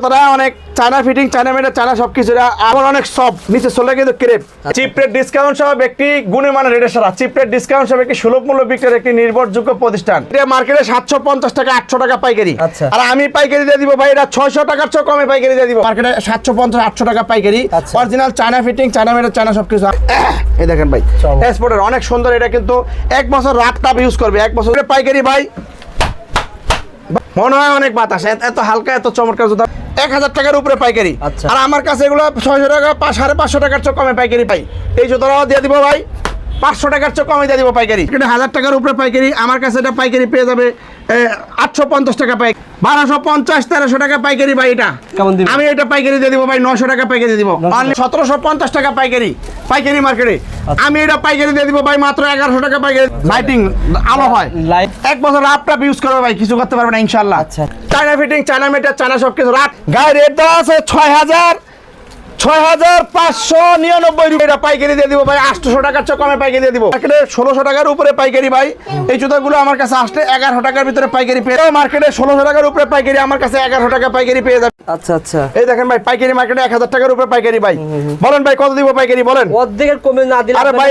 অনেক China fitting, China made, China সবকিছু আমার অনেক সব নিচে চলে কিন্তু ক্রেপ চিপ রেট ডিসকাউন্ট সহ ব্যক্তি গুণমানের রেটে সারা চিপ রেট ডিসকাউন্ট সহ একটি সুলভ মূল্য বিক্রির একটি নির্ভরযোগ্য প্রতিষ্ঠান। এটা মার্কেটে 750 টাকা 800 টাকা পাইকারি, আর আমি পাইকারি দিয়ে দিব ভাই এটা 600 টাকার চেয়ে কমে পাইকারি দিয়ে দিব। মার্কেটে 750 800 টাকা পাইকারি, original China fitting, China made, China সবকিছু। এই দেখেন ভাই এক্সপোর্টের অনেক সুন্দর, এটা কিন্তু 1 বছর রাত টাপ ইউজ করবে, 1 বছরের পাইকারি ভাই। মনে হয় অনেক বাতাস, এত হালকা এত চমৎকার জুতা 1000 টাকার উপরে পাইকারি। আর আমার কাছে এগুলো 600 টাকা 550 টাকার চেয়ে কমে পাইকারি পাই। এই জুতাটাও দিয়ে দিব ভাই 500 টাকার চেয়ে কমে দিয়ে দিব পাইকারি। এটা 1000 টাকার উপরে পাইকারি, আমার কাছে এটা পাইকারি পেয়ে যাবে 850 টাকা পাই, 1250 1300 টাকা পাইকারি ভাই। এটা আমি এটা পাইকারি দিয়ে দিব ভাই 900 টাকা পাইকারি দিয়ে দিব। 1750 টাকা পাইকারি পাইকারি মার্কেটে আমি এটা পাইকারি দিয়ে দিব ভাই মাত্র 1100 টাকা পাইকারি। লাইটিং আলো হয়, 1 বছর রাতটাপ ইউজ করবে ভাই, কিছু করতে পারবে না ইনশাআল্লাহ। China fitting, China matter, China সবকিছু। রাত গায়ে রেট দেওয়া আছে 6599 রুপিয়া, এটা পাইকারি দিয়ে দিব ভাই 800 টাকার চেয়ে কমে পাইকারি দিয়ে দিব। মার্কেটে 1600 টাকার উপরে পাইকারি ভাই। এই জুতাগুলো আমার কাছে আসলে 1100 টাকার ভিতরে পাইকারি পেয়ে যাবে। মার্কেটে 1600 টাকার উপরে পাইকারি, আমার কাছে 1100 টাকা পাইকারি পেয়ে যাবে। আচ্ছা আচ্ছা, এই দেখেন ভাই পাইকারি মার্কেটে 1000 টাকার উপরে পাইকারি ভাই। বলেন ভাই কত দিব পাইকারি বলেন? অর্ধেকের কমে না দিলে আরে ভাই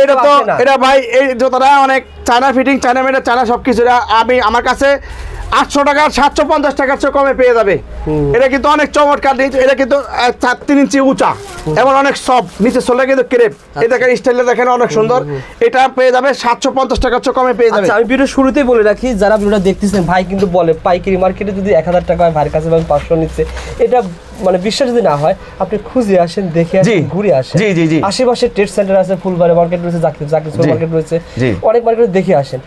এটা ভাই এই জুতাটা অনেক China fitting, China made, China সবকিছু। আমি আমার কাছে 800 টাকা 750 টাকার চেয়ে কমে পেয়ে যাবে। এটা কিন্তু অনেক চমৎকার, এটা কিন্তু 3 ইঞ্চি উঁচা এবং অনেক সফট, নিচে চলে কিন্তু ক্রেপ। এই দেখেন স্টাইলটা দেখেন অনেক সুন্দর, এটা পেয়ে যাবে 750 টাকার চেয়ে কমে পেয়ে যাবে। আমি ভিডিও শুরুতেই বলে রাখি, যারা ভিডিওটা দেখতেছেন ভাই কিন্তু বলে পাইকারি মার্কেটে যদি 1000 টাকা হয়, ভাইয়ের কাছে 500 নিচ্ছে। এটা মানে বিশ্বাস যদি না হয় আপনি খুঁজে আসেন, দেখে আসেন, ঘুরে আসেন। জি জি জি, আশেপাশে ট্রেড সেন্টার আছে, ফুলবাড়ি মার্কেট রয়েছে, জাকির মার্কেট রয়েছে, অনেক মার্কেটে দেখে আসেন।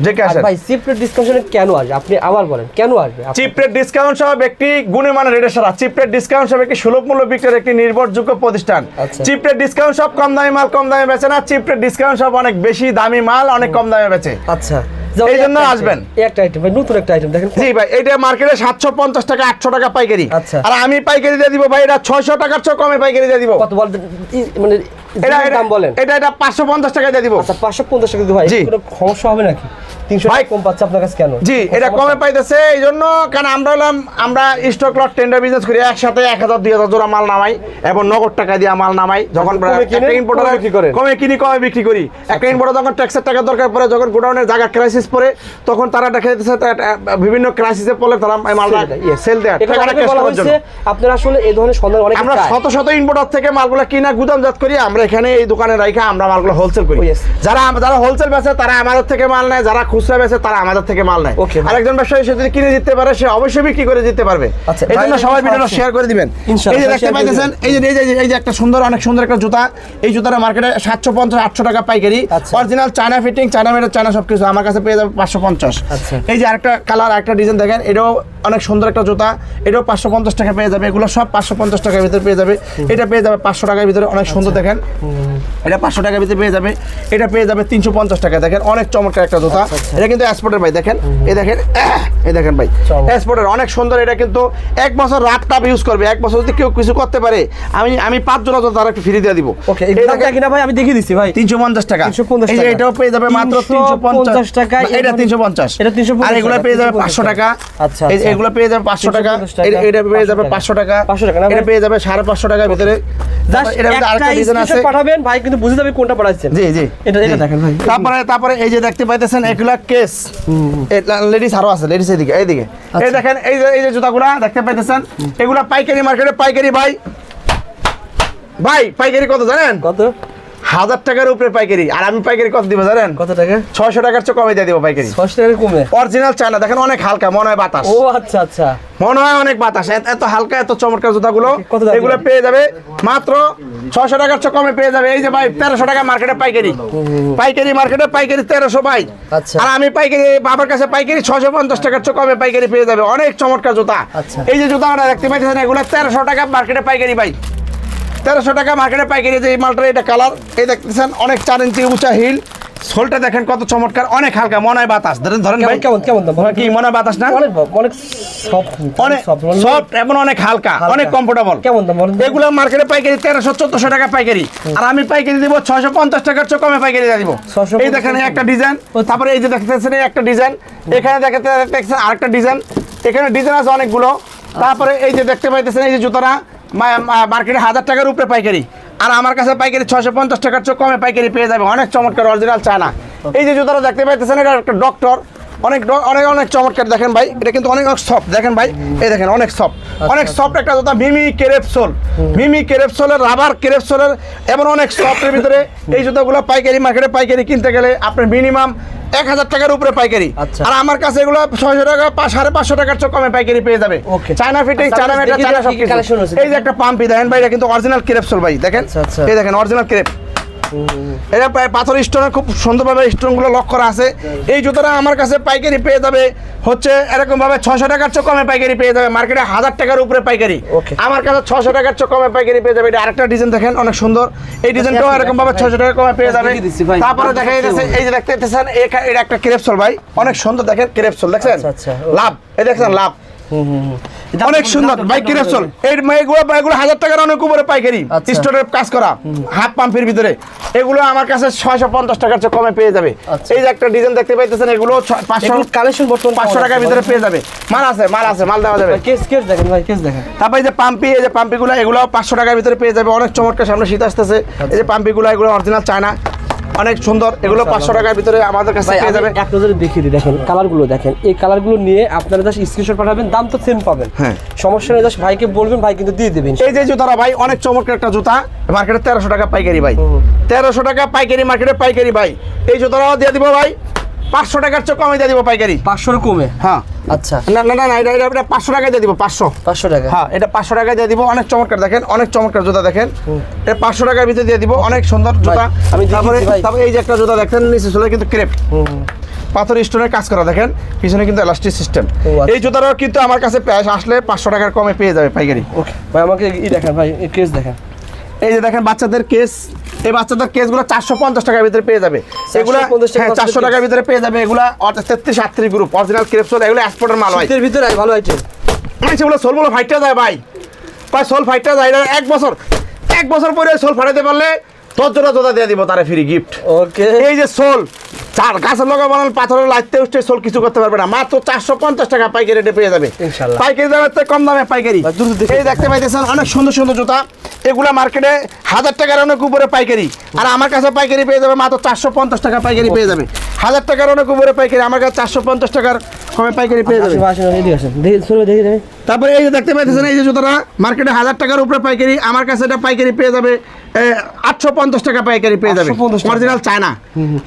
ভাই চিপ রেট ডিসকাউন্টে কেন আসবে আপনি আবার বলেন, কেন আসবে? চিপ রেট ডিসকাউন্ট সহ ব্যক্তি গুণমানের রেটে সারা চিপ রেট ডিসকাউন্ট সহ একটি সুলভ মূল্য বিক্রির একটি নির্ভরযোগ্য প্রতিষ্ঠান। চিপ রেট ডিসকাউন্ট সব কম দামি মাল কম দামে বেচে না, চিপ রেট ডিসকাউন্ট সব অনেক বেশি দামি মাল অনেক কম দামে বেচে। আচ্ছা, এই জন্য আসবেন। একটা আইটেম ভাই, নতুন একটা আইটেম দেখেন। জি ভাই এটা মার্কেটে 750 টাকা 800 টাকা পাইকারি, আর আমি পাইকারি দিয়ে দিব ভাই এটা 600 টাকার চেয়ে কমে পাইকারি দিয়ে দিব। কত বলতে মানে এটা দাম বলেন? এটা 550 টাকা দিয়ে দিব। আচ্ছা 550 টাকা দিব ভাই, কোনো সমস্যা হবে নাকি? 300 টাকা কম পাচ্ছে আপনার কাছে কেন? জি এটা কমে পাইতেছে এই জন্য, কারণ আমরা স্টক লট টেন্ডার বিজনেস করি, একসাথে 1000 2000 জোড়া মাল নামাই এবং নগদ টাকা দিয়ে মাল নামাই। যখন একটা ইম্পোর্টার কমে কিনি কমে বিক্রি করি, একটা ইম্পোর্টার যখন ট্যাক্সের টাকা দরকার পড়ে, যখন গোডাউনের জায়গা ক্রাইসিস পড়ে, তখন তারা দেখা যাচ্ছে বিভিন্ন ক্রাইসিসে পড়লে তারা মালটা সেল দেয়। আপনারা আসলে এই ধরনের সন্ধান অনেক, আমরা শত শত ইম্পোর্টার থেকে মালগুলো কিনা গুদামজাত করি, আমরা এখানে এই দোকানে রাখা আমরা মালগুলো হোলসেল করি। যারা হোলসেল বেচে তারা আমাদের থেকে মাল নেয়, যারা খুচরা বেচে তারা আমাদের থেকে মাল নেয়। আরেকজন ব্যবসায়ী সে যদি কিনে দিতে পারে, সে অবশ্যই বিক্রি করে দিতে পারবে। এই জন্য সবাই ভিডিওটা শেয়ার করে দিবেন। এই যে দেখতে পাইতেছেন, এই যে একটা সুন্দর, অনেক সুন্দর একটা জুতা। এই জুতাটা মার্কেটে 750 800 টাকা পাইকারি, original China fitting, China made, China সবকিছু। আমার কাছে পেয়ে যাবে 550। এই যে আরেকটা কালার, আরেকটা ডিজাইন দেখেন, এটাও অনেক সুন্দর একটা জুতা, এটাও 550 টাকা পেয়ে যাবে। এগুলো সব 550 টাকার ভিতরে পেয়ে যাবে। এটা পেয়ে যাবে 500 টাকার ভিতরে, অনেক সুন্দর দেখেন। এটা 500 টাকার ভিতরে পেয়ে যাবে। এটা পেয়ে যাবে 350 টাকা। দেখেন অনেক চমৎকার একটা জুতা, এটা কিন্তু এক্সপোর্টের ভাই। দেখেন এই দেখেন ভাই এক্সপোর্টের অনেক সুন্দর। এটা কিন্তু 1 বছর রাত টাপ ইউজ করবে, 1 বছর যদি কেউ কিছু করতে পারে আমি 5 জোড়া জুতা তার একটু ফ্রি দিয়ে দিব। ওকে এই দামটা কিনা ভাই আমি দেখিয়ে দিচ্ছি ভাই 350 টাকা। এই যে এটাও পেয়ে যাবে মাত্র 350 টাকা। এটা 350, এটা 350, আর এগুলো পেয়ে যাবে 500 টাকা। আচ্ছা এগুলো পেয়ে যাবে 500 টাকা, এটা পেয়ে যাবে 500 টাকা, 500 টাকা না, এটা পেয়ে যাবে 550 টাকার ভিতরে। এটা আরেকটা ডিজাইন আছে, পাঠাবেন ভাই কিন্তু বুঝে যাবে কোনটা পাঠাচ্ছেন। জি জি এটা দেখেন ভাই। তারপরে এই যে দেখতে পাইতেছেন এগুলা কেস, লেডিস আরো আছে, লেডিস এইদিকে এই দেখেন এই যে জুতাগুলা দেখতে পাইতেছেন, এগুলা পাইকারি মার্কেটে পাইকারি ভাই পাইকারি কত জানেন? কত? 1000 টাকার উপরে পাইকারি, আর আমি পাইকারি কত দিব জানেন? কত টাকা? 600 টাকার চেয়ে কমে দিয়ে দিব পাইকারি। 600 টাকা কমে? অরিজিনাল চায়না, দেখেন অনেক হালকা, মনে হয় বাতাস। ও আচ্ছা আচ্ছা, মনে হয় অনেক বাতাস, এত হালকা এত চমৎকার জুতাগুলো। এগুলো পেয়ে যাবে মাত্র 600 টাকার চেয়ে কমে পেয়ে যাবে। এই যে ভাই 1300 টাকা মার্কেটে পাইকারি, মার্কেটে পাইকারি 1300 ভাই। আর আমি পাইকারি বাবার কাছে পাইকারি 650 টাকার চেয়ে কমে পাইকারি পেয়ে যাবে। অনেক চমৎকার জুতা। এই যে জুতা আমরা দেখতে পাইতেছেন, এগুলো 1300 টাকা মার্কেটে পাইকারি ভাই, 1300 টাকা মার্কেটে পাইকারি। যে এই মালটা, এটা কালার, এই দেখতেছেন অনেক 4 ইঞ্চি উঁচা হিল, সোলটা দেখেন কত চমৎকার, অনেক হালকা, মনে হয় বাতাস। ধরেন ভাই কেমন দাম কি মনে হয় বাতাস না? অনেক সফট এবং অনেক হালকা, অনেক কমফোর্টেবল। কেমন দাম বলেন? এগুলো মার্কেটে পাইকারি 1300 1400 টাকা পাইকারি, আর আমি পাইকারি দিব 650 টাকার চেয়ে কমে পাইকারি দিয়ে দিব। এই দেখেন একটা ডিজাইন, তারপরে এই যে দেখতেছেন একটা ডিজাইন, এখানে দেখতেছেন আরেকটা ডিজাইন, এখানে ডিজাইন আছে অনেকগুলো। তারপরে এই যে দেখতে পাইতেছেন এই যে জুতাটা মার্কেটে 1000 টাকার উপরে পাইকারি, আর আমার কাছে পাইকারি 650 টাকার চেয়ে কমে পাইকারি পেয়ে যাবে, অনেক চমৎকার অরিজিনাল চায়না। এই যে জুতাটা দেখতে পাইতেছেন এটা একটা ডক্টর, অনেক অনেক অনেক চমৎকার দেখেন ভাই, এটা কিন্তু অনেক সফট দেখেন ভাই, এই দেখেন অনেক সফট, অনেক সফট একটা জুতা, মিমি কেরেপসোল, মিমি কেরেপসোলের রাবার কেরেপসোলের এমন অনেক সফটের ভিতরে এই জুতাগুলো পাইকারি মার্কেটে পাইকারি কিনতে গেলে আপনার মিনিমাম 1000 টাকার উপরে পাইকারি, আর আমার কাছে এগুলো 600 টাকা 550 টাকার চেয়ে কমে পাইকারি পেয়ে যাবে। চায়না ফিটিং, চায়না মেটা, চায়না সব কিছু। এই যে একটা পাম্পি দেখেন ভাই, এটা কিন্তু অরিজিনাল কেরেপসোল ভাই, দেখেন এই দেখেন অরিজিনাল কেরেপ, এটা পাথর স্টোনের খুব সুন্দরভাবে স্টোনগুলো লক করা আছে। এই জুতোটা আমার কাছে পাইকারি পেয়ে যাবে হচ্ছে এরকম ভাবে 600 টাকার চেয়ে কমে পাইকারি পেয়ে যাবে, মার্কেটে 1000 টাকার উপরে পাইকারি, আমার কাছে 600 টাকার চেয়ে কমে পাইকারি পেয়ে যাবে। এটা আরেকটা ডিজাইন দেখেন অনেক সুন্দর, এই ডিজাইনটাও এরকম ভাবে 600 টাকা কমে পেয়ে যাবে। তারপরে দেখা যাচ্ছে এই যে দেখতে পাচ্ছেন এটা একটা ক্রেপসোল ভাই, অনেক সুন্দর দেখেন ক্রেপসোল দেখছেন, লাভ এই দেখছেন লাভ অনেক সুন্দর ভাই ক্রেপসোল, এই এগুলো 1000 টাকার অনেক উপরে পাইকারি স্টোরের কাজ করা হাফ পাম্পের ভিতরে, এগুলো আমার কাছে 650 টাকার চেয়ে কমে পেয়ে যাবে। এই যে একটা ডিজাইন দেখতে পাইতেছেন এগুলো 500 কালেকশন বর্তমানে 500 টাকার ভিতরে পেয়ে যাবে, মাল আছে মাল দেওয়া যাবে। কেস দেখেন ভাই, কেস দেখেন। তারপর এই যে পাম্পি, এই যে পাম্পিগুলো এগুলো 500 টাকার ভিতরে পেয়ে যাবে, অনেক চমৎকার, সামনে শীত আসতেছে। এই যে পাম্পিগুলো এগুলো অরিজিনাল চায়না, অনেক সুন্দর, এগুলো 500 টাকার ভিতরে আমাদের কাছে পেয়ে যাবে। এক নজরে দেখিয়ে দিই, দেখেন কালারগুলো দেখেন, এই কালারগুলো নিয়ে আপনারা জাস্ট স্ক্রিনশট পাঠাবেন, দাম তো সেম পাবেন, হ্যাঁ সমস্যা নেই, জাস্ট ভাইকে বলবেন, ভাই কিন্তু দিয়ে দেবেন। এই যে জুতাটা ভাই অনেক চমৎকার একটা জুতা, মার্কেটে 1300 টাকা পাইকারি ভাই, 1300 টাকা পাইকারি মার্কেটে পাইকারি ভাই, এই জুতাটাও দিয়ে দিব ভাই 500 টাকার চেয়ে কমে দিয়ে দিব পাইকারি, 500 কমে, হ্যাঁ আচ্ছা না না না এটা 500 টাকা দিয়ে দিব, 500 টাকা, হ্যাঁ এটা 500 টাকা দিয়ে দিব, অনেক চমৎকার দেখেন, অনেক চমৎকার জুতা দেখেন, এটা 500 টাকার ভিতরে দিয়ে দিব, অনেক সুন্দর জুতা। তারপরে এই যে একটা জুতা দেখেন নিচে চলে কিন্তু ক্রেপ পাথর স্টোনের কাজ করা দেখেন, পিছনে কিন্তু এলাস্টিক সিস্টেম, এই জুতাটাও কিন্তু আমার কাছে প্রাইস আসলে 500 টাকার কমে পেয়ে যাবে পাইকারি। ওকে ভাই আমাকে দেখেন ভাই, এই কেস দেখেন, এই যে দেখেন বাচ্চাদের কেস, এই বাচ্চাদের কেসগুলো 450 টাকার ভিতরে পেয়ে যাবে, এগুলো 400 টাকার ভিতরে পেয়ে যাবে, এগুলো 33-38 গ্রুপ অরিজিনাল ক্রেপসোল, এগুলো এক্সপোর্টের মাল হয়, এর ভিতরে ভালো আইটেম, সেগুলো সোলগুলো ফাইটটা যায় ভাই, সোল ফাইটটা যায়, এক বছর পরে সোল ফাটাতে পারলে 10 জোড়া জোড়া দিয়ে দিব তারে ফ্রি গিফট। ওকে এই যে সোল চার গাছের লগা বানান পাথরের লাইতে উঠে সোল কিছু করতে পারবে না, মাত্র 450 টাকা পাইকারি রেটে পেয়ে যাবে ইনশাআল্লাহ, পাইকারি দামের থেকে কম দামে পাইকারি। এই দেখতে পাইতেছেন অনেক সুন্দর সুন্দর জুতা, এগুলা মার্কেটে 1000 টাকার অনেক উপরে পাইকারি, আর আমার কাছে পাইকারি পেয়ে যাবে মাত্র 450 টাকা পাইকারি পেয়ে যাবে, 1000 টাকার অনেক উপরে পাইকারি, আমার কাছে 450 টাকার কমে পাইকারি পেয়ে যাবে। তারপরে এই যে দেখতে পাইতেছেন এই যে জুতাটা মার্কেটে 1000 টাকার উপরে পাইকারি, আমার কাছে এটা পাইকারি পেয়ে যাবে 850 টাকা পাইকারি পেয়ে যাবে, অরিজিনাল চায়না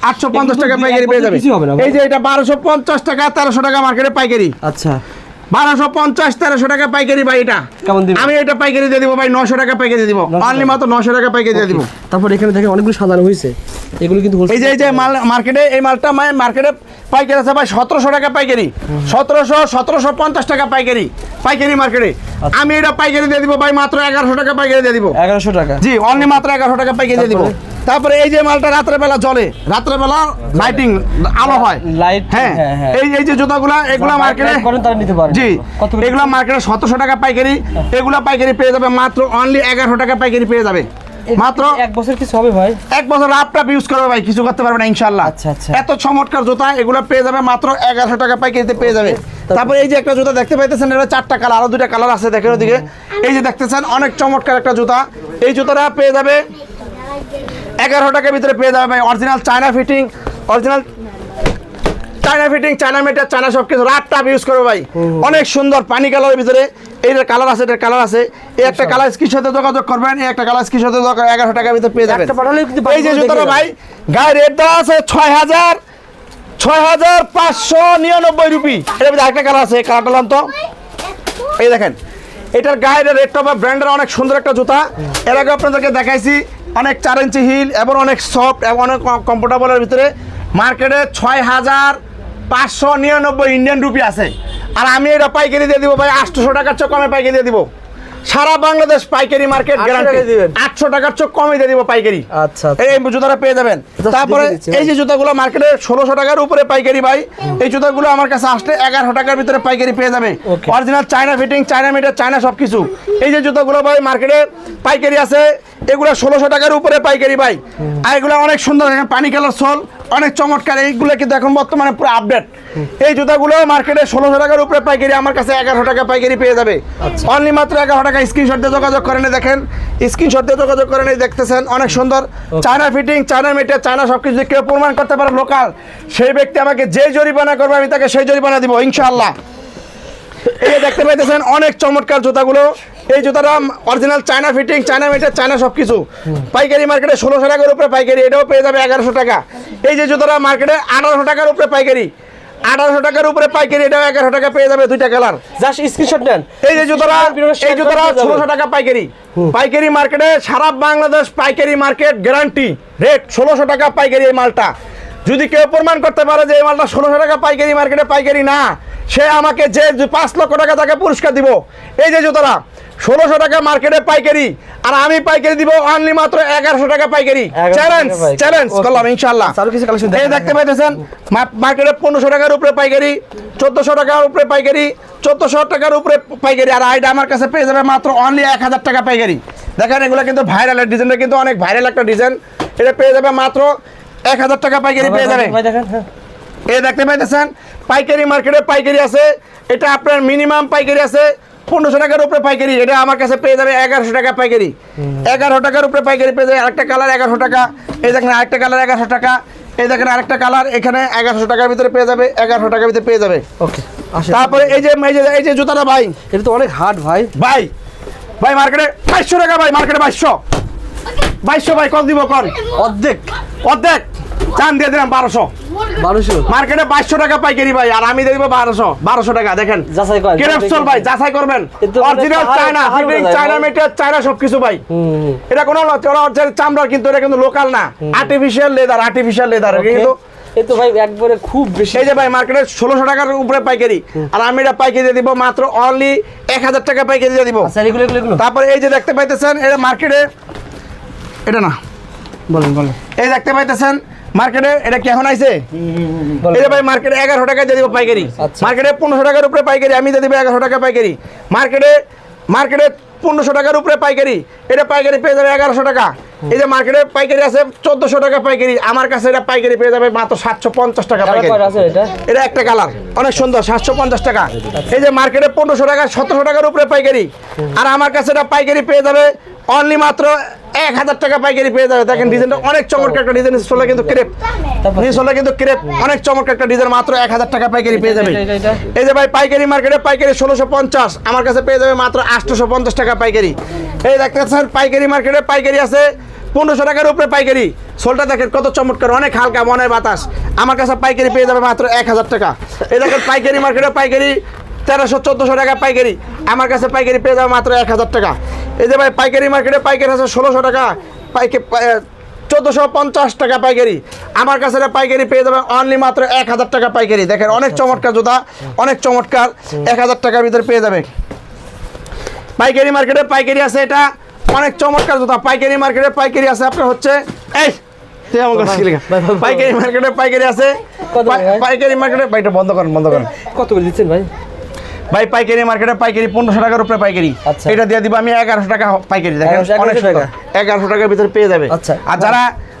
850 টাকা পাইকারি পেয়ে যাবে। এই যে এটা 1250 টাকা 1300 টাকা মার্কেটে পাইকারি, আচ্ছা 1250-1300 টাকা পাইকারি ভাই, এটা আমি এটা পাইকারি দিয়ে দিব ভাই 900 টাকা পাইকারি দিয়ে দিব, অনলি মাত্র 900 টাকা পাইকারি দিয়ে দিব। তারপর এখানে দেখেন অনেকগুলো সাজানো হয়েছে, এগুলো কিন্তু এই যে মাল মার্কেটে, এই মালটা মার্কেটে পাইকারি আছে ভাই 1700 টাকা পাইকারি, 1750 টাকা পাইকারি মার্কেটে, আমি এটা পাইকারি দিয়ে দিব ভাই মাত্র 1100 টাকা পাইকারি দিয়ে দিব, 1100 টাকা, জি অনলি মাত্র 1100 টাকা পাইকারি দিয়ে দিব। তারপরে এই যে মালটা রাত্রে বেলা জ্বলে, রাত্রে বেলা লাইটিং আলো হয় লাইট, হ্যাঁ এই যে জুতাগুলা এগুলা মার্কেটে করেন তারা নিতে পারেন, জি এগুলা মার্কেটে 1700 টাকা পাইকারি, এগুলা পাইকারি পেয়ে যাবে মাত্র অনলি 1100 টাকা পাইকারি পেয়ে যাবে, মাত্র 1 বছর কিছু হবে ভাই, 1 বছর ল্যাপটপ ইউজ করবে ভাই, কিছু করতে পারবে না ইনশাআল্লাহ। আচ্ছা আচ্ছা এত চমৎকার জুতা এগুলো পেয়ে যাবে মাত্র 1100 টাকা পাইকারিতে পেয়ে যাবে। তারপরে এই যে একটা জুতা দেখতে পাইতেছেন, এটা 4টা কালার, আরো 2টা কালার আছে দেখেন ওদিকে, এই যে দেখতেছেন অনেক চমৎকার একটা জুতা, এই জুতাটা পেয়ে যাবে 1100 টাকার ভিতরে পেয়ে যাবে ভাই, original China fitting, original China fitting, China matter, China সব কিছু, ল্যাপটপ ইউজ করবে ভাই, অনেক সুন্দর পানি কালারের ভিতরে, এইটার কালার আছে, এটার কালার আছে, এই একটা কালার স্ক্রিনের সাথে যোগাযোগ করবেন, এই একটা কালার স্ক্রিনের সাথে 1100 টাকার ভিতরে পেয়ে যাবেন। এই যে জুতাটা ভাই গায়ে রেট দেওয়া আছে 6599 রুপি, এর ভিতরে আরেকটা কালার আছে, এই কালারটা লাম তো, এই দেখেন এটার গায়ের রেটটা বা ব্র্যান্ডের অনেক সুন্দর একটা জুতা, এর আগে আপনাদেরকে দেখাইছি, অনেক 4 ইঞ্চি হিল এবং অনেক সফট এবং অনেক কমফোর্টেবলের ভিতরে, মার্কেটে 6599 ইন্ডিয়ান রুপি আছে, আর আমি এটা পাইকারি দিয়ে দিব ভাই 800 টাকার চেয়ে কমে পাইকারি দিয়ে দিব, সারা বাংলাদেশ পাইকারি মার্কেট গ্যারান্টি, 800 টাকার চেয়ে কমে দিয়ে দিব পাইকারি। আচ্ছা এই জুতাটা পেয়ে যাবেন। তারপরে এই যে জুতাগুলো মার্কেটে 1600 টাকার উপরে পাইকারি ভাই, এই জুতাগুলো আমার কাছে আসলে 1100 টাকার ভিতরে পাইকারি পেয়ে যাবে, original China fitting, China metre, China সবকিছু। এই যে জুতাগুলো ভাই মার্কেটে পাইকারি আছে এগুলা 1600 টাকার উপরে পাইকারি ভাই। আর এগুলা অনেক সুন্দর, পানি কালার সোল, অনেক চমৎকার। এইগুলো কিন্তু এখন বর্তমানে পুরো আপডেট। এই জুতাগুলো মার্কেটে 1600 টাকার উপরে পাইকারি, আমার কাছে 1100 টাকা পাইকারি পেয়ে যাবে। অনলি মাত্র 1100 টাকা। স্ক্রিনশট দিয়ে যোগাযোগ করেন, দেখেন স্ক্রিনশট দিয়ে যোগাযোগ করেন, এই দেখতেছেন অনেক সুন্দর China fitting, China material, China সবকিছু। কেউ প্রমাণ করতে পারে লোকাল, সেই ব্যক্তি আমাকে যে জরিমানা করবে আমি তাকে সেই জরিমানা দিব ইনশাআল্লাহ। এই দেখতে পাইতেছেন অনেক চমৎকার জুতাগুলো। এই জুতাটা original China fitting, China material, China সবকিছু। পাইকারি মার্কেটে 1600 টাকার উপরে পাইকারি, এটাও পেয়ে যাবে 1100 টাকা। এই যে জুতাটা মার্কেটে 1800 টাকার উপরে পাইকারি, 1800 টাকার উপরে পাইকারি, এটাও 1100 টাকা পেয়ে যাবে, দুইটা কালার। জাস্ট স্ক্রিনশট নেন। এই যে জুতাটা 1600 টাকা পাইকারি। পাইকারি মার্কেটে সারা বাংলাদেশ পাইকারি মার্কেট গ্যারান্টি রেট 1600 টাকা পাইকারি। এই মালটা যদি কেউ প্রমাণ করতে পারে যে এই মালটা 1600 টাকা পাইকারি মার্কেটে পাইকারি না, সে আমাকে যে 5 লক্ষ টাকা তাকে পুরস্কার দিব। এই যে জুতাটা 1600 টাকা মার্কেটে পাইকারি, আর আমি পাইকারি দিব অনলি মাত্র 1100 টাকা পাইকারি। চ্যালেঞ্জ করলাম ইনশাআল্লাহ। এই দেখতে পাইতেছেন মার্কেটে 1500 টাকার উপরে পাইকারি, 1400 টাকার উপরে পাইকারি, 1400 টাকার উপরে পাইকারি। আর আইডা আমার কাছে পেয়ে যাবে মাত্র অনলি 1000 টাকা পাইকারি। দেখেন এগুলো কিন্তু ভাইরাল, ডিজাইনটা কিন্তু অনেক ভাইরাল একটা ডিজাইন। এটা পেয়ে যাবে মাত্র 1000 টাকা পাইকারি পেয়ে যাবে। এই দেখতে পাইতেছেন পাইকারি মার্কেটে পাইকারি আছে, এটা আপনার মিনিমাম পাইকারি আছে 1500 টাকার উপরে পাইকারি। এটা আমার কাছে পেয়ে যাবে 1100 টাকা পাইকারি। 1100 টাকার উপরে পাইকারি পেয়ে যাবে। আরেকটা কালার 1100 টাকা। এই দেখেন আরেকটা কালার 1100 টাকা। এই দেখেন আরেকটা কালার এখানে 1100 টাকার ভিতরে পেয়ে যাবে, 1100 টাকার ভিতরে পেয়ে যাবে। ওকে, তারপরে এই যে জুতাটা ভাই, এটা তো অনেক হার্ড ভাই। ভাই মার্কেটে 2200 টাকা ভাই, মার্কেটে 2200 ভাই, কত দিব কোন? অর্ধেক চান দিয়ে দিলাম 1200 মার্কেটে 2200 টাকা পাইকারি ভাই, আর আমি দিয়ে দিব 1200 টাকা। দেখেন যাচাই করেন, ক্রেপসল ভাই, যাচাই করবেন। Original China fitting, China material, China সবকিছু ভাই। এটা কোনো চামড়া, কিন্তু এটা কিন্তু লোকাল না, আর্টিফিশিয়াল লেদার কিন্তু। এই তো ভাই একবারে খুব বেশি। এই যে ভাই মার্কেটে 1600 টাকার উপরে পাইকারি, আর আমি এটা পাইকারি দিয়ে দিব মাত্র অনলি 1000 টাকা পাইকারি দিয়ে দিব। তারপরে এই যে দেখতে পাইতেছেন এটা মার্কেটে, এটা না বলেন এই দেখতে পাইতেছেন মার্কেটে এটা কি এখন আইছে? এটা ভাই মার্কেটে 1100 টাকা দিয়ে দিব পাইকারি। মার্কেটে 1500 টাকার উপরে পাইকারি, আমি দিয়ে দিব 1100 টাকা পাইকারি। মার্কেটে 1500 টাকার উপরে পাইকারি, এটা পাইকারি পেয়ে যাবে 1100 টাকা। এই যে মার্কেটে পাইকারি আছে 1400 টাকা পাইকারি, আমার কাছে এটা পাইকারি পেয়ে যাবে মাত্র 750 টাকা পাইকারি। এটা একটা কালার অনেক সুন্দর, 750 টাকা। এই যে মার্কেটে 1500 টাকা, 1700 টাকার উপরে পাইকারি, আর আমার কাছে এটা পাইকারি পেয়ে যাবে অনলি মাত্র 1000 টাকা পাইকারি পেয়ে যাবে। দেখেন ডিজাইনটা অনেক চমৎকার একটা ডিজাইন, সোলা কিন্তু ক্রেপ, অনেক চমৎকার একটা ডিজাইন, মাত্র 1000 টাকা পাইকারি পেয়ে যাবে। এই যে ভাই পাইকারি মার্কেটে পাইকারি 1650, আমার কাছে পেয়ে যাবে মাত্র 850 টাকা পাইকারি। এই দেখতেছেন পাইকারি মার্কেটে পাইকারি আছে 1500 টাকার উপরে পাইকারি। সোলটা দেখেন কত চমৎকার, অনেক হালকা, মনের বাতাস। আমার কাছে পাইকারি পেয়ে যাবে মাত্র 1000 টাকা। এই দেখেন পাইকারি মার্কেটে পাইকারি 1300-1400 টাকা পাইকারি, আমার কাছে পাইকারি পেয়ে যাবে মাত্র 1000 টাকা। এই যে ভাই পাইকারি মার্কেটে পাইকারি আছে 1600 টাকা, 1450 টাকা পাইকারি, আমার কাছে পাইকারি পেয়ে যাবে অনলি মাত্র 1000 টাকা পাইকারি। দেখেন অনেক চমৎকার জুতা, অনেক চমৎকার, 1000 টাকার ভিতরে পেয়ে যাবে। পাইকারি মার্কেটে পাইকারি আছে, এটা অনেক চমৎকার জুতা। পাইকারি মার্কেটে পাইকারি আছে আপনার হচ্ছে পাইকারি মার্কেটে পাইকারি আছে, পাইকারি মার্কেটে ভাইটা বন্ধ করেন কত করে দিচ্ছেন ভাই? ভাই পাইকারি মার্কেটে পাইকারি 1500 টাকার উপরে পাইকারি, এটা দিয়ে দিব আমি 1100 টাকা পাইকারি। দেখেন অনেক টাকা, 1100 টাকার ভিতরে পেয়ে যাবে। আর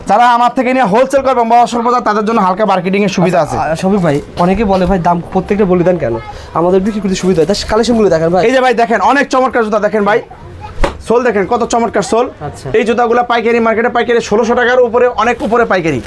যারা আমার থেকে নিয়ে হোলসেল করবে বড় বাজার, তাদের জন্য হালকা মার্কেটিং এর সুবিধা আছে। শফিক ভাই অনেকে বলে ভাই দাম প্রত্যেকটা বলে দেন কেন, আমাদের বিক্রি করতে সুবিধা হয়, তার কালেকশনগুলো দেখেন ভাই। এই যে ভাই দেখেন অনেক চমৎকার জুতা, দেখেন ভাই সোল দেখেন কত চমৎকার সোল। এই জুতাগুলো পাইকারি মার্কেটে পাইকারি 1600 টাকার উপরে, অনেক উপরে পাইকারি,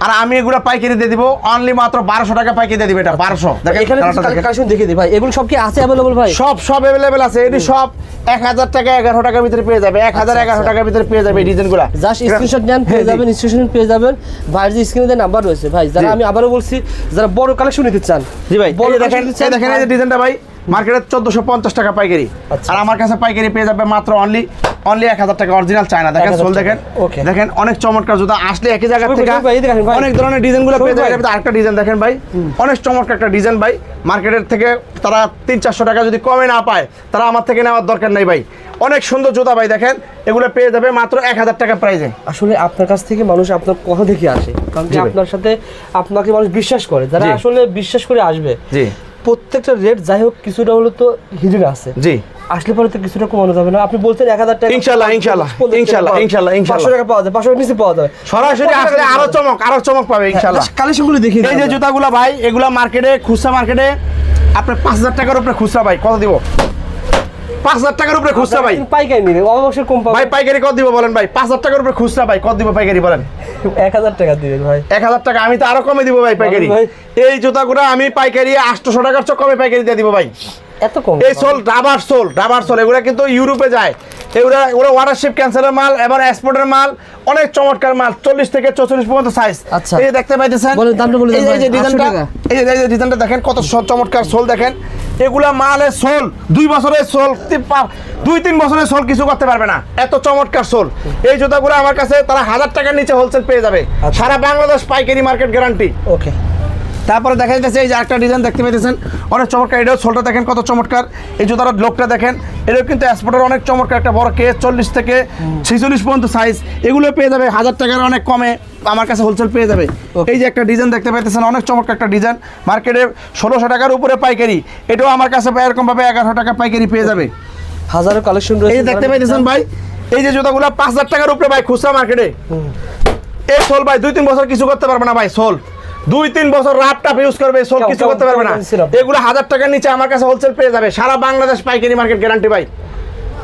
আর আমি এগুলো পাইকারি দিয়ে দিব অনলি মাত্র 1200 টাকা পাইকারি দিয়ে দিব। এটা 1200 দেখেন, এখানে কালেকশন দেখিয়ে দিই ভাই, এগুলো সব কি আছে अवेलेबल ভাই? সব अवेलेबल আছে। এটি সব 1000 টাকা 1100 টাকার ভিতরে পেয়ে যাবে, 1000-1100 টাকার ভিতরে পেয়ে যাবে এই ডিজাইনগুলো। জাস্ট স্ক্রিনশট নেন, পেয়ে যাবেন, স্টেশন পেয়ে যাবেন। ভাই যে স্ক্রিনে যে নাম্বার রয়েছে ভাই, যারা আমি আবারও বলছি যারা বড় কালেকশন নিতে চান, জি ভাই দেখেন এই যে ডিজাইনটা ভাই মার্কেটে 1450 টাকা পাইকারি, আর আমার কাছে পাইকারি পেয়ে যাবে মাত্র অনলি 1000 টাকা। অরিজিনাল চায়না, দেখেন সোল দেখেন, দেখেন অনেক চমৎকার জুতা। আসলে একই জায়গা থেকে অনেক ধরনের ডিজাইনগুলো পেয়ে যাবে। আরেকটা ডিজাইন দেখেন ভাই, অনেক চমৎকার একটা ডিজাইন ভাই। মার্কেটের থেকে তারা 300-400 টাকা যদি কমে না পায়, তারা আমার থেকে নেওয়ার দরকার নেই ভাই। অনেক সুন্দর জুতা ভাই, দেখেন এগুলো পেয়ে যাবে মাত্র 1000 টাকা প্রাইসে। আসলে আপনার কাছ থেকে মানুষ আপনার কথা দেখে আসে, কারণ কি আপনার সাথে আপনাকে মানুষ বিশ্বাস করে, যারা আসলে বিশ্বাস করে আসবে। প্রত্যেকটা রেট যাই হোক কিছুটা হলো তো হিডেন আছে। জি আসলে পরে তো কিছুটা কমানো যাবে না? আপনি বলছেন 1000 টাকা। ইনশাআল্লাহ 500 টাকা পাওয়া যায়, 500 টাকা নিচে পাওয়া যায়। সরাসরি আসলে আরো চমক পাবে ইনশাআল্লাহ। কালেকশনগুলো দেখি। এই যে জুতাগুলো ভাই, এগুলা মার্কেটে খুচরা মার্কেটে আপনার 5000 টাকার উপরে খুচরা ভাই, কত দিব? 5000 টাকার উপরে খুচরা ভাই। পাইকারি নিবে অবশ্যই কম পাবে ভাই। পাইকারি কত দিব বলেন ভাই? 5000 টাকার উপরে খুচরা ভাই, কত দিব পাইকারি বলেন? 1000 টাকা দিবেন ভাই। 1000 টাকা আমি তো আরো কমে দিব ভাই পাইকারি। এই জুতাগুলো আমি পাইকারি 800 টাকার চেয়ে কমে পাইকারি দিয়ে দিব ভাই। এত কম? এই সোল রাবার সোল এগুলা কিন্তু ইউরোপে যায়, এগুলা ওয়াটারশিপ ক্যান্সারের মাল এবং এক্সপোর্টের মাল, অনেক চমৎকার মাল, 40 থেকে 44 পর্যন্ত সাইজ। এই যে দেখতে পাইতেছেন, এই যে ডিজাইনটা দেখেন কত চমৎকার সোল দেখেন। এগুলা মালের সোল 2 বছরের সোল, 2-3 বছরের সোল কিছু করতে পারবে না, এত চমৎকার সোল। এই জুতাগুলো আমার কাছে তারা 1000 টাকার নিচে হোলসেল পেয়ে যাবে, সারা বাংলাদেশ পাইকারি মার্কেট গ্যারান্টি। ওকে। তারপরে দেখা যাচ্ছে এই যে একটা ডিজাইন দেখতে পাইতেছেন, অনেক চমৎকার। এটাও সোলটা দেখেন কত চমৎকার, এই জুতার লোকটা দেখেন। এটাও কিন্তু এক্সপোর্টের অনেক চমৎকার একটা বড় কেস, 40 থেকে 46 পর্যন্ত সাইজ। এগুলো পেয়ে যাবে 1000 টাকার অনেক কমে আমার কাছে হোলসেল পেয়ে যাবে। এই যে একটা ডিজাইন দেখতে পাইতেছেন, অনেক চমৎকার একটা ডিজাইন, মার্কেটে 1600 টাকার উপরে পাইকারি, এটাও আমার কাছে এরকম ভাবে 1100 টাকা পাইকারি পেয়ে যাবে। হাজারো কালেকশন রয়েছে। এই যে দেখতে পাইতেছেন ভাই, এই যে জুতাগুলো 5000 টাকার উপরে ভাই খুচরা মার্কেটে। এই সোল ভাই 2-3 বছর কিছু করতে পারবে না ভাই, সোল 2-3 বছর রাফ টাফ ইউজ করবে, সোল কিছু করতে পারবে না। এগুলো 1000 টাকার নিচে আমার কাছে হোলসেল পেয়ে যাবে, সারা বাংলাদেশ পাইকারি মার্কেট গ্যারান্টি ভাই,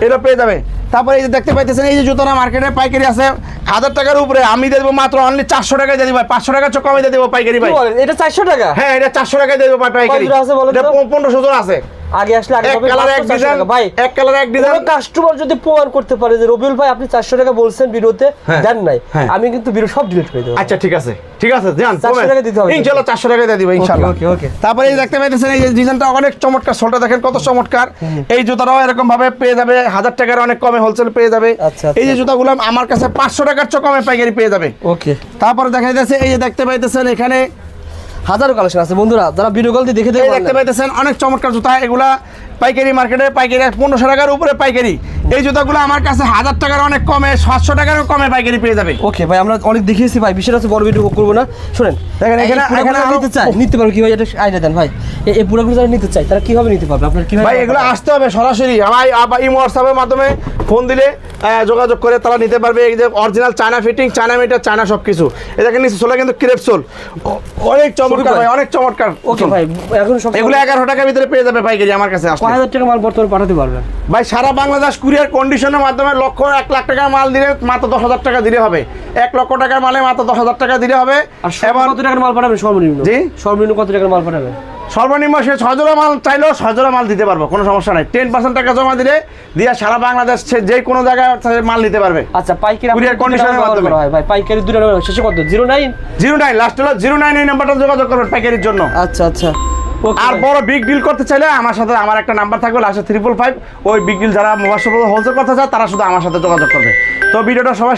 এটা পেয়ে যাবে। তারপরে এই যে দেখতে পাইতেছেন, এই যে জুতোটা মার্কেটে পাইকারি আছে 1000 টাকার উপরে, আমি দিয়ে দেবো মাত্র অনলি 400 টাকায় দিয়ে দিব ভাই, 500 টাকা কমে দিয়ে দেবো পাইকারি ভাই। এটা 400 টাকা? হ্যাঁ, এটা 400 টাকায় দিয়ে দেবো পাইকারি। এটা 1500 জন আছে। আগে আসলে আগে এক কালার এক ডিজাইন ভাই, এক কালার এক ডিজাইন। কাস্টমার যদি প্রমাণ করতে পারে যে রবিউল ভাই আপনি 400 টাকা বলছেন ভিডিওতে, দেন নাই, আমি কিন্তু ভিডিও সব ডিলিট করে দেব। আচ্ছা ঠিক আছে, ঠিক আছে, জান 400 টাকা দিতে হবে ইনশাআল্লাহ, 400 টাকা দিয়ে দিব ইনশাআল্লাহ। ওকে ওকে। তারপরে এই দেখতে পাইতেছেন, এই যে ডিজাইনটা অনেক চমৎকার, সোলটা দেখেন কত চমৎকার। এই জুতাটাও এরকম ভাবে পেয়ে যাবে 1000 টাকার অনেক কমে হোলসেল পেয়ে যাবে। এই যে জুতাগুলো আমার কাছে 500 টাকার চেয়ে কমে পাইকারি পেয়ে যাবে। ওকে। তারপরে দেখা যাচ্ছে, এই যে দেখতে পাইতেছেন এখানে হাজারো কালেকশন আছে বন্ধুরা, যারা ভিডিও কল দিয়ে দেখে দেখতে পাইতেছেন অনেক চমৎকার জুতা। এগুলা পাইকারি মার্কেটে পাইকারি 1500 টাকার উপরে পাইকারি। এই জুতাগুলো আমার কাছে 1000 টাকার অনেক কমে, 700 টাকারও কমে পাইকারি পেয়ে যাবে। ওকে ভাই, আমরা অনেক দেখিয়েছি ভাই, বিষয়টা হচ্ছে বড় ভিডিও করবো না। শুনেন দেখেন এখানে নিতে চাই, নিতে পারবো কি ভাই, এটা আইডিয়া দেন ভাই। এই পুরোগুলো যারা নিতে চাই তারা কিভাবে নিতে পারবে? আপনার কিভাবে ভাই এগুলো আসতে হবে সরাসরি, ভাই ইমো হোয়াটসঅ্যাপের মাধ্যমে ফোন দিলে যোগাযোগ করে তারা নিতে পারবে। এই যে original China fitting, China metre, China সবকিছু। এই দেখেন নিচে সোলা কিন্তু ক্রেপ সোল, অনেক চমৎকার ভাই, অনেক চমৎকার। ওকে ভাই, এখন সব এগুলো 1100 টাকার ভিতরে পেয়ে যাবে পাইকারি আমার কাছে আসলে। 5000 টাকা মাল বর্তমানে পাঠাতে পারবেন ভাই, সারা বাংলাদেশ কুরিয়ার কন্ডিশনের মাধ্যমে 1 লাখ টাকার মাল দিলে মাত্র 10,000 টাকা দিলে হবে। 1 লক্ষ টাকার মালে মাত্র 10,000 টাকা দিলে হবে। এবং কত টাকার মাল পাঠাবেন সর্বনিম্ন? জি, সর্বনিম্ন কত টাকার মাল পাঠাবেন? সর্বনিম্ন সে 6 জোড়া মাল চাইলেও 6 জোড়া মাল দিতে পারবো, কোনো সমস্যা নাই। 10% টাকা জমা দিলে দিয়ে সারা বাংলাদেশ যে কোনো জায়গায় মাল নিতে পারবে। আচ্ছা, পাইকারি কুরিয়ার কন্ডিশনের মাধ্যমে ভাই, পাইকারি দুটো নাম্বার শেষে কত? 09 লাস্ট হলো 09 এই নাম্বারটা যোগাযোগ করবেন পাইকারির জন্য। আচ্ছা আচ্ছা। আর বড় বিগ ডিল করতে চাইলে আমার সাথে, আমার একটা নাম্বার থাকবে লাস্টে 355, ওই বিগ ডিল যারা মোবাইল হোলসেল করতে চায় তারা শুধু আমার সাথে যোগাযোগ করবে। তো ভিডিওটা সবাই